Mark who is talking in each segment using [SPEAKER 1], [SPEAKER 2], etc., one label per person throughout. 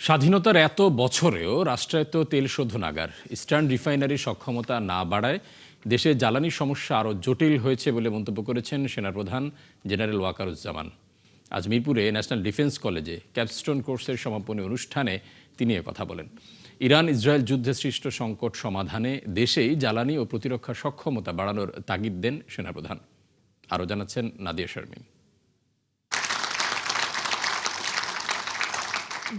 [SPEAKER 1] স্বাধীনতার এত বছরেও রাষ্ট্রায়ত্ত তেল শোধনাগার ইস্টার্ন রিফাইনারির সক্ষমতা না বাড়ায় দেশে জ্বালানি সমস্যা আরও জটিল হয়েছে বলে মন্তব্য করেছেন সেনাপ্রধান জেনারেল ওয়াকারুজ্জামান। আজ মিরপুরে ন্যাশনাল ডিফেন্স কলেজে ক্যাপস্টোন কোর্সের সমাপনী অনুষ্ঠানে তিনি কথা বলেন। ইরান ইসরায়েল যুদ্ধে সৃষ্ট সংকট সমাধানে দেশেই জ্বালানি ও প্রতিরক্ষা সক্ষমতা বাড়ানোর তাগিদ দেন সেনাপ্রধান। আরও জানাচ্ছেন নাদিয়া শারমিন।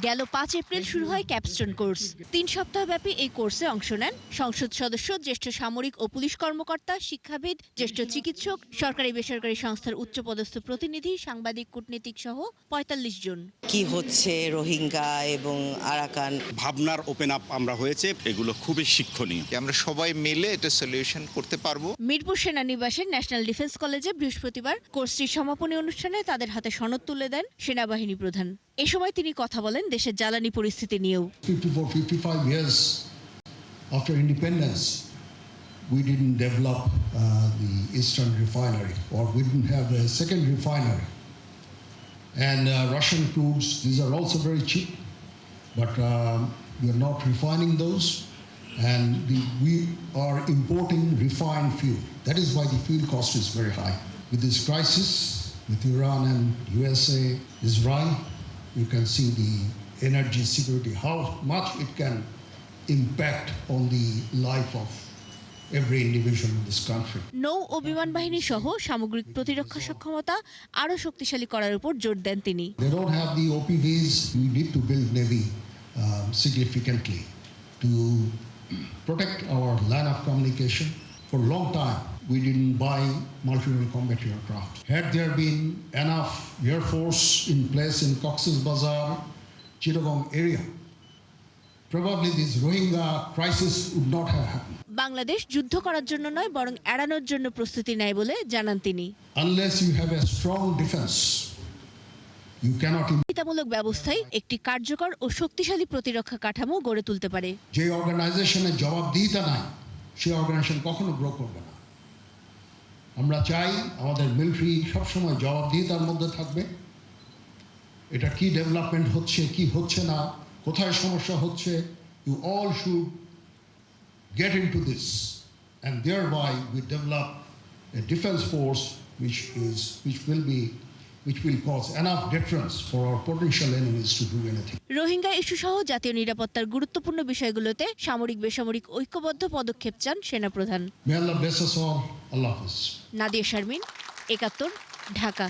[SPEAKER 2] গেল ৫ এপ্রিল শুরু হয় ক্যাপস্টোন কোর্স। ৩ সপ্তাহব্যাপী এই কোর্সে অংশ নেন সংসদ সদস্য, জ্যেষ্ঠ সামরিক ও পুলিশ কর্মকর্তা, শিক্ষাবিদ, জ্যেষ্ঠ চিকিৎসক, সরকারি বেসরকারি সংস্থার উচ্চপদস্থ প্রতিনিধি, সাংবাদিক, কূটনীতিক সহ ৪৫ জন।
[SPEAKER 3] কি হচ্ছে রোহিঙ্গা এবং আরাকান
[SPEAKER 4] ভাবনার ওপেন আপ আমরা হয়েছে, এগুলো খুবই শিক্ষণীয়।
[SPEAKER 5] আমরা সবাই মিলে এটা সলিউশন করতে পারবো।
[SPEAKER 2] মিরপুর সেনানিবাসের ন্যাশনাল ডিফেন্স কলেজে বৃহস্পতিবার কোর্সটির সমাপনী অনুষ্ঠানে তাদের হাতে সনদ তুলে দেন সেনাবাহিনী প্রধান। এ সময় তিনি কথা বলেন দেশের জ্বালানি পরিস্থিতি নিয়েও।
[SPEAKER 6] 55 years after independence, we didn't develop the Eastern refinery, or we didn't have a second refinery. And Russian crudes, these are also very cheap, but we are not refining those, and we are importing refined fuel. That is why the fuel cost is very high. With this crisis, with Iran and USA, Israel, you can see the energy security, how much it can impact on the life of every individual in this country.
[SPEAKER 2] নৌ ও বিমান বাহিনী সহ সামগ্রিক প্রতিরক্ষা সক্ষমতা আরও শক্তিশালী করার উপর জোর দেন তিনি।
[SPEAKER 6] They don't have the OPVs. We need to build Navy significantly to protect our line of communication. For a long time, we didn't buy multi-role combat aircraft. Had there been enough Air Force in place in Cox's Bazar, Chittagong area, probably this Rohingya crisis would not have happened.
[SPEAKER 2] Bangladesh যুদ্ধ করার জন্য নয়, বরং এড়ানোর জন্য প্রস্তুতি নেয় বলে জানান তিনি।
[SPEAKER 6] Unless you have a strong defense, you cannot.
[SPEAKER 2] মূলক ব্যবস্থায় একটি কার্যকর ও শক্তিশালী প্রতিরক্ষা কাঠামো গড়ে তুলতে পারে।
[SPEAKER 6] যে অর্গানাইজেশনের জবাবদিহিতা নাই, সেই অর্গানাইজেশন কখনো গ্রো করবে না। আমরা চাই আমাদের মিলিটারি সবসময় জবাবদিহিতার মধ্যে থাকবে। এটা কি ডেভেলপমেন্ট হচ্ছে, কি হচ্ছে না, কোথায় সমস্যা হচ্ছে, you all should get into this, and thereby we develop a defence force which will cause enough deterrence for our potential enemies to do anything.
[SPEAKER 2] Rohingya issue সহ জাতীয় নিরাপত্তার গুরুত্বপূর্ণ বিষয়গুলোতে সামরিক বেসামরিক ঐক্যবদ্ধ পদক্ষেপ চান সেনাপ্রধান।
[SPEAKER 6] May Allah bless us all. Allah Hafiz.
[SPEAKER 2] Nadia Sharmin, ৭১, Dhaka.